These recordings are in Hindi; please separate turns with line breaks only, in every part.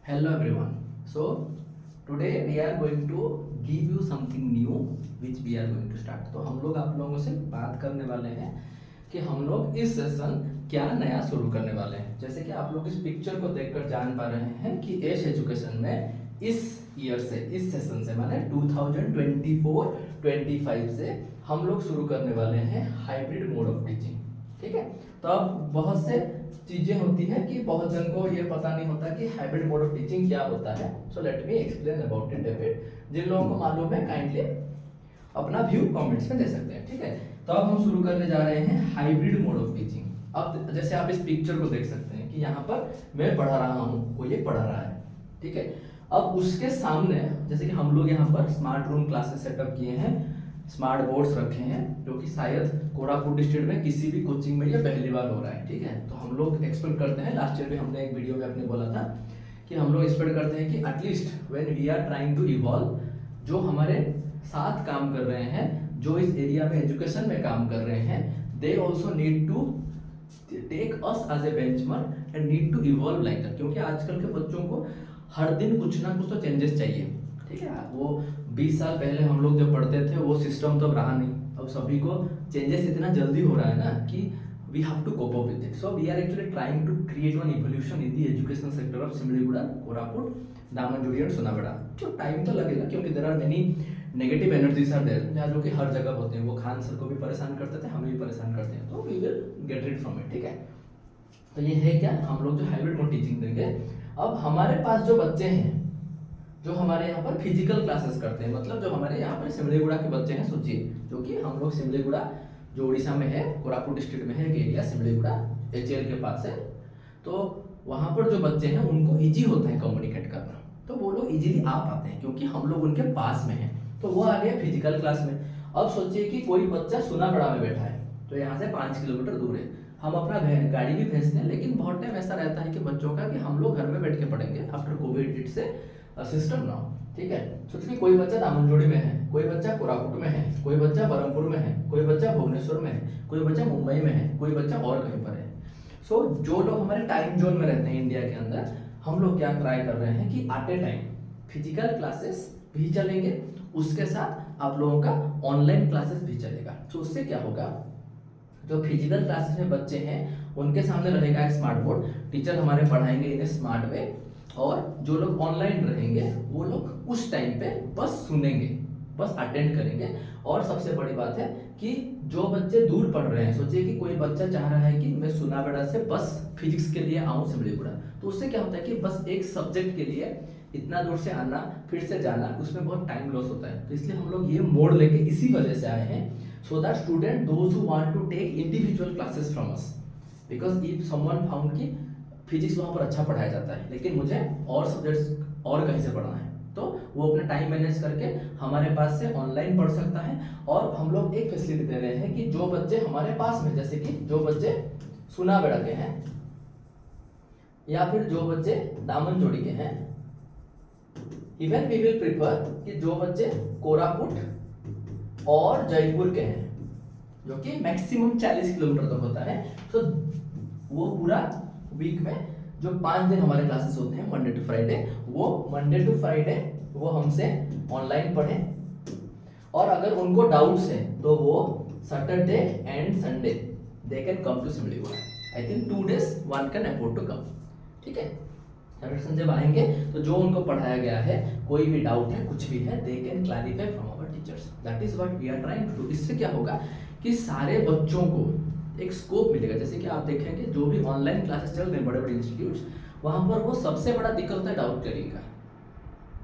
Hello everyone. So today we are going to give you something new which we are going to start. तो हम लोग आप लोगों से बात करने वाले हैं कि हम लोग इस सेशन क्या नया शुरू करने वाले हैं। जैसे कि आप लोग इस पिक्चर को देखकर जान पा रहे हैं कि एश एजुकेशन में इस ईयर से इस सेशन से माने 2024-25 से हम लोग शुरू करने वाले हैं हाइब्रिड मोड ऑफ टीचिंग। ठीक है, तो अब बहुत से चीजें होती है कि बहुत जन को ये पता नहीं होता कि हाइब्रिड मोड ऑफ टीचिंग क्या होता है। So let me explain about it a bit. जिन लोगों को मालूम है काइंडली अपना व्यू कमेंट्स में दे सकते हैं। ठीक है, तो अब हम शुरू करने जा रहे हैं हाइब्रिड मोड ऑफ टीचिंग। अब जैसे आप इस पिक्चर को देख सकते हैं कि यहाँ पर मैं पढ़ा रहा हूँ, कोई ये पढ़ा रहा है। ठीक है, अब उसके सामने जैसे कि हम लोग यहाँ पर स्मार्ट रूम क्लासेस सेटअप किए हैं, स्मार्ट बोर्ड्स रखे हैं, जो कि शायद कोरापुट डिस्ट्रिक्ट में किसी भी कोचिंग में ये पहली बार हो रहा है। ठीक है, तो हम लोग एक्सपेक्ट करते हैं, लास्ट ईयर भी हमने एक वीडियो में अपने बोला था कि हम लोग एक्सपेक्ट करते हैं कि at least when we are trying to evolve, जो हमारे साथ काम कर रहे हैं, जो इस एरिया में एजुकेशन में काम कर रहे हैं, they also need to take us as a benchmark and need to evolve like that. क्योंकि आजकल के बच्चों को हर दिन कुछ ना कुछ तो चेंजेस चाहिए। ठीक है, वो 20 साल पहले हम लोग जब पढ़ते थे वो सिस्टम तो अब रहा नहीं। अब सभी को चेंजेस इतना जल्दी हो रहा है ना कि we have to cope up with it. So we are actually trying to create one evolution in the educational sector of Simliguda, Koraput, Damanjodi and Sonabeda. तो टाइम तो लगेगा क्योंकि there are many negative energies are there, जहाँ जो कि हर जगह होते हैं। वो खान सर को भी परेशान करते थे, हमें भी परेशान करते हैं, तो we will get rid from it. ठीक है, तो ये है क्या, हम लोग जो हाइब्रिड मोड टीचिंग देंगे। अब हमारे पास जो बच्चे हैं, जो हमारे यहाँ पर फिजिकल क्लासेस करते हैं, मतलब जो हमारे यहाँ पर सिमलीगुड़ा के बच्चे हैं, सोचिए, जो कि हम लोग सिमलीगुड़ा जो उड़ीसा में है, कोरापुट डिस्ट्रिक्ट में है एक एरिया सिमलीगुड़ा, एचएल के पास है। तो वहाँ पर जो बच्चे हैं उनको इजी होता है कम्युनिकेट करना, तो वो लोग इजीली आ पाते हैं क्योंकि हम लोग उनके पास में हैं। तो वो आ गए फिजिकल क्लास में। अब सोचिए कि कोई बच्चा सोनाबेड़ा में बैठा है, तो यहाँ से 5 किलोमीटर दूर है। हम अपना गाड़ी भी भेजते हैं, लेकिन बहुत टाइम ऐसा रहता है कि बच्चों का कि हम लोग घर में बैठ के पढ़ेंगे आफ्टर कोविड इट से सिस्टम ना। ठीक है, सोचिए कोई बच्चा दामनजोड़ी में है, कोई बच्चा कोरापुट में है, कोई बच्चा बरमपुर में है, कोई बच्चा भुवनेश्वर में है, कोई बच्चा मुंबई में है, कोई बच्चा और कहीं पर है। सो जो लोग हमारे टाइम जोन में रहते हैं इंडिया के अंदर, हम लोग क्या ट्राई कर रहे हैं कि at a time physical classes भी चलेंगे, उसके साथ आप लोगों का ऑनलाइन क्लासेस भी चलेगा। तो उससे क्या होगा, जो फिजिकल क्लासेस में बच्चे हैं उनके सामने रहेगा एक स्मार्ट बोर्ड, टीचर हमारे पढ़ाएंगे इन स्मार्ट वे, और जो लोग ऑनलाइन रहेंगे वो लोग उस टाइम पे बस सुनेंगे, बस अटेंड करेंगे। और सबसे बड़ी बात है कि जो बच्चे दूर पढ़ रहे हैं, सोचिए कि कोई बच्चा चाह रहा है कि मैं सोनाबेड़ा से बस फिजिक्स के लिए आऊँ सिमलीगुड़ा, तो उससे क्या होता है कि बस एक सब्जेक्ट के लिए इतना दूर से आना फिर से जाना, उसमें बहुत टाइम लॉस होता है। तो इसलिए हम लोग ये मोड लेके इसी वजह से आए हैं, so that student those who want to take individual classes from us, because if someone found कि फिजिक्स वहाँ पर अच्छा पढ़ाया जाता है लेकिन मुझे और सब्जेक्ट्स और कहीं से पढ़ना है, तो वो अपना टाइम मैनेज करके हमारे पास से ऑनलाइन पढ़ सकता है। और हम लोग एक फैसिलिटी दे रहे हैं कि जो बच्चे हमारे पास में, जैसे कि जो बच्चे सोनाबेड़ा के हैं या फिर जो बच्चे दामनजोड़ी के हैं, इवन वी विल प्रिफर कि जो बच्चे कोरापुट और जयपुर के हैं, जो कि मैक्सिमम 40 किलोमीटर तक होता है, तो वो पूरा वीक में जो 5 दिन हमारे क्लासेस होते हैं मंडे टू फ्राइडे, वो मंडे टू फ्राइडे वो हमसे ऑनलाइन पढ़ें। और अगर उनको डाउट्स है तो वो Saturday and Sunday they can come to Simliguda. I think 2 days one can afford to come. ठीक है, सैटरडे जब आएंगे तो जो उनको पढ़ाया गया है, कोई भी डाउट है, कुछ भी है, they can clarify from our teachers. That is what we are trying to do. इससे क्या होगा कि सारे बच्चों को एक स्कोप मिलेगा। जैसे कि आप देखेंगे जो भी ऑनलाइन क्लासेस चल रहे हैं बड़े बड़े इंस्टीट्यूट्स, वहाँ पर वो सबसे बड़ा दिक्कत होता है डाउट क्लियरिंग का।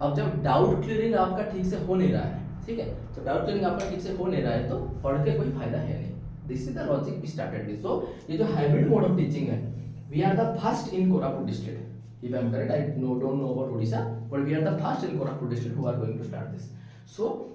अब जब डाउट क्लियरिंग आपका ठीक से हो नहीं रहा है, ठीक है, तो डाउट क्लियरिंग आपका ठीक से हो नहीं रहा है तो पढ़ के कोई फायदा है नहीं। This is the logic we started this. सो ये जो हाइब्रिड मोड ऑफ टीचिंग है, we are the first in Koraput district. If I am correct, I don't know about Odisha, but we are the first in Koraput district who are going to start this. So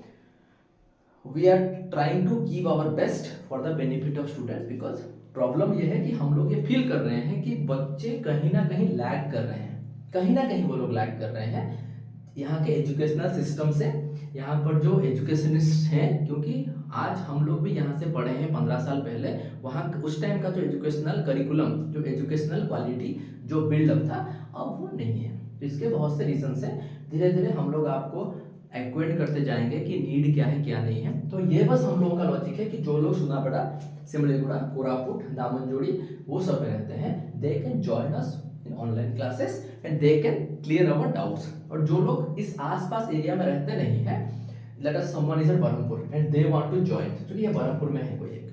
we are trying to give our best for the benefit of students, because problem ये है कि हम लोग ये फील कर रहे हैं कि बच्चे कहीं ना कहीं लैग कर रहे हैं, कहीं ना कहीं वो लोग लैग कर रहे हैं। यहाँ के एजुकेशनल सिस्टम से, यहाँ पर जो एजुकेशनिस्ट हैं, क्योंकि आज हम लोग भी यहाँ से पढ़े हैं 15 साल पहले, वहाँ उस टाइम का जो एजुकेशनल करिकुलम, जो एजुकेशनल क्वालिटी जो बिल्डअप था, अब वो नहीं है। तो इसके बहुत से रीजन हैं। धीरे धीरे हम लोग आपको एक्वेंट करते जाएंगे कि नीड क्या है क्या नहीं है। तो ये बस हम लोगों का लॉजिक है कि जो लोग सुनाबड़ा, सिमलीगुड़ा, कोरापुट, दामनजोड़ी वो सब में रहते हैं, they can join us in online classes and they can clear our doubts. और जो लोग इस आसपास एरिया में रहते नहीं है, let us someone is at Berhampur and they want to join, क्योंकि ये बरहमपुर में है कोई एक,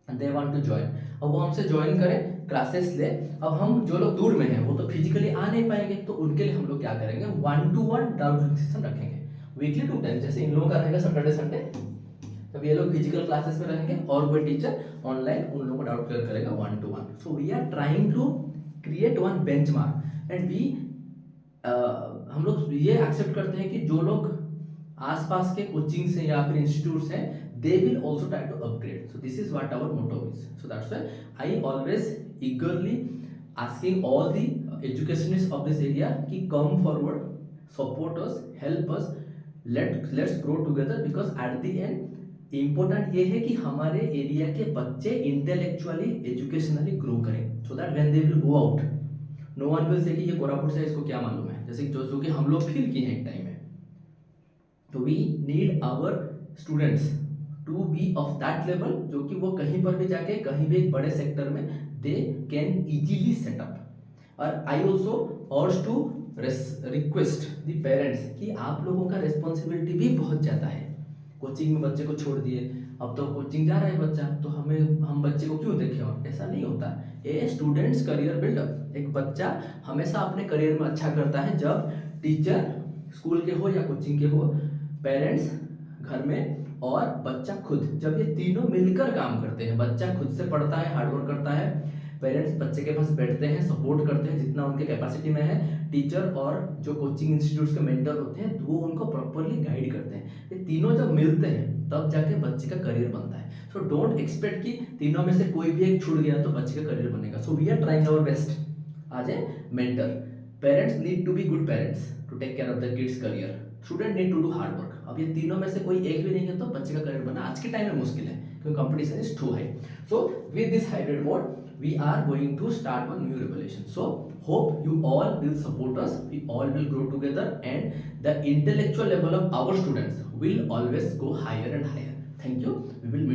and they want to join, अब वो हमसे ज्वाइन करें, क्लासेस ले। अब हम जो लोग दूर में हैं वो तो फिजिकली आ नहीं पाएंगे, तो उनके लिए हम लोग क्या करेंगे, 1-to-1 डाउट सेशन रखेंगे वीकली 2 टाइम। जैसे इन लोगों का रहेगा सैटरडे संडे, तब ये लोग फिजिकल क्लासेस में रहेंगे और कोई टीचर ऑनलाइन उन लोगों को डाउट क्लियर करेगा 1-to-1। So we are trying to create one benchmark and we, हम लोग ये एक्सेप्ट करते हैं कि जो लोग आसपास के कोचिंग से या फिर इंस्टीट्यूट्स हैं, they will also try to upgrade. So this is what our motto is. So that's why I always eagerly asking all the educationists of this area कि come forward, support us, help us, let's grow together, because at the end important ये है कि हमारे एरिया के बच्चे intellectually, educationally grow करें, so that when they will go out, no one will say कि ये कोरापुट से, इसको क्या मालूम है, जैसे जो कि हम लोग फील किए हैं एक टाइम में। तो we need our students to be of that level, जो कि वो कहीं पर भी जाके कहीं भी एक बड़े सेक्टर में दे कैन इजीली सेटअप। और I also urge to request the parents कि आप लोगों का रिस्पॉन्सिबिलिटी भी बहुत ज़्यादा है। कोचिंग में बच्चे को छोड़ दिए, अब तो कोचिंग जा रहा है बच्चा, तो हम बच्चे को क्यों देखें, और ऐसा नहीं होता। ए स्टूडेंट्स करियर बिल्डअप, एक बच्चा हमेशा अपने करियर में अच्छा करता है जब टीचर स्कूल के हो या कोचिंग के हो, पेरेंट्स घर में और बच्चा खुद, जब ये तीनों मिलकर काम करते हैं, बच्चा खुद से पढ़ता है, हार्डवर्क करता है, पेरेंट्स बच्चे के पास बैठते हैं, सपोर्ट करते हैं जितना उनके कैपेसिटी में है, टीचर और जो कोचिंग इंस्टीट्यूट्स के मेंटर होते हैं वो उनको प्रॉपरली गाइड करते हैं, ये तीनों जब मिलते हैं तब जाके बच्चे का करियर बनता है। सो डोंट एक्सपेक्ट कि तीनों में से कोई भी एक छूट गया तो बच्चे का करियर बनेगा। So we are trying our best as a mentor. Parents need to be good parents to take care of the kids career, student need to do hard work. अब ये तीनों में से कोई एक भी नहीं है तो बच्चे का करियर बनना आज के टाइम में मुश्किल है, क्योंकि competition is too high. So with this hybrid mode we are going to start one new revolution. So hope you all will support us, we all will grow together, and the intellectual level of our students will always go higher and higher. Thank you. We will meet